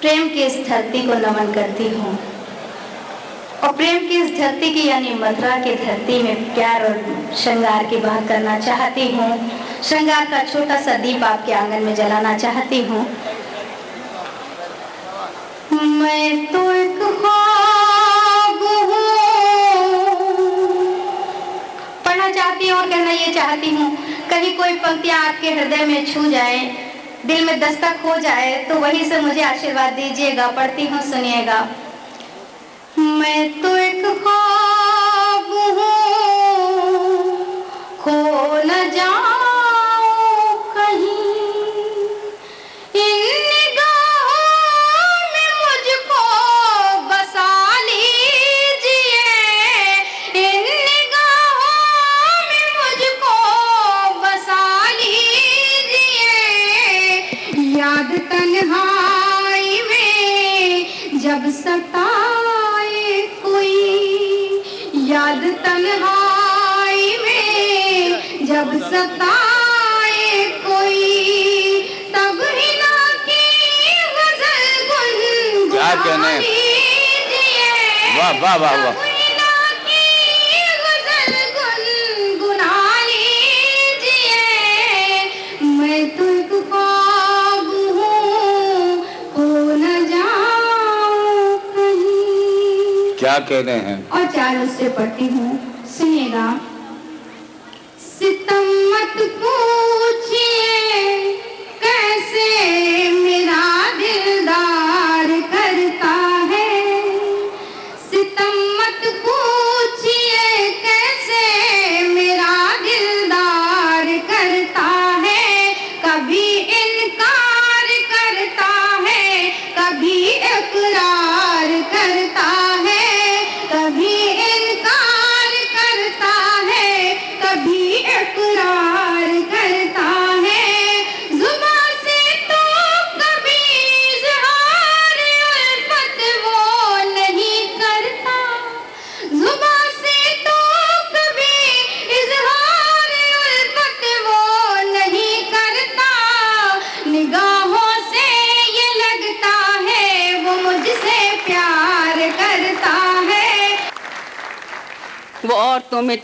प्रेम की इस धरती को नमन करती हूँ और प्रेम की इस धरती की यानी मथुरा की धरती में प्यार और श्रृंगार की बात करना चाहती हूँ। श्रृंगार का छोटा सा दीप आपके आंगन में जलाना चाहती हूँ। मैं तो एक ख्वाब हूँ, पढ़ना चाहती हूँ और कहना ये चाहती हूँ, कहीं कोई पंक्तियाँ आपके हृदय में छू जाए, दिल में दस्तक हो जाए तो वहीं से मुझे आशीर्वाद दीजिएगा। पढ़ती हूँ, सुनिएगा। मैं तो एक ख्वाब हूँ, खो न जाऊं कहीं, इन निगाहों में मुझको बसा लीजिए, इन निगाहों में मुझको बसा लीजिए। याद तन्हाई में जब सताए कोई, याद तन्हाई में जब सताए कोई, तब हिना की गजल गुनगुना लीजिए। वाह वाह वाह वाह। तब हिना की गजल गुनगुना लीजिए। मैं तो एक ख्वाब हूँ, खो न जाऊं कहीं। क्या कह रहे हैं? और चार उससे पढ़ती हूँ, सुनिएगा। सितम मत पूछिए कैसे मेरा दिलदार करता है, सितम मत पूछिए कैसे मेरा दिलदार करता है। कभी इनकार करता है, कभी इकरार करता है, कभी इनकार करता है, कभी इकरार करता है। जुबां से तो कभी इज़हार उल्फत वो नहीं करता, जुबां से तो कभी इज़हार उल्फत वो नहीं करता। निगाहों से ये लगता है वो मुझसे प्यार करता है। वो औरतों में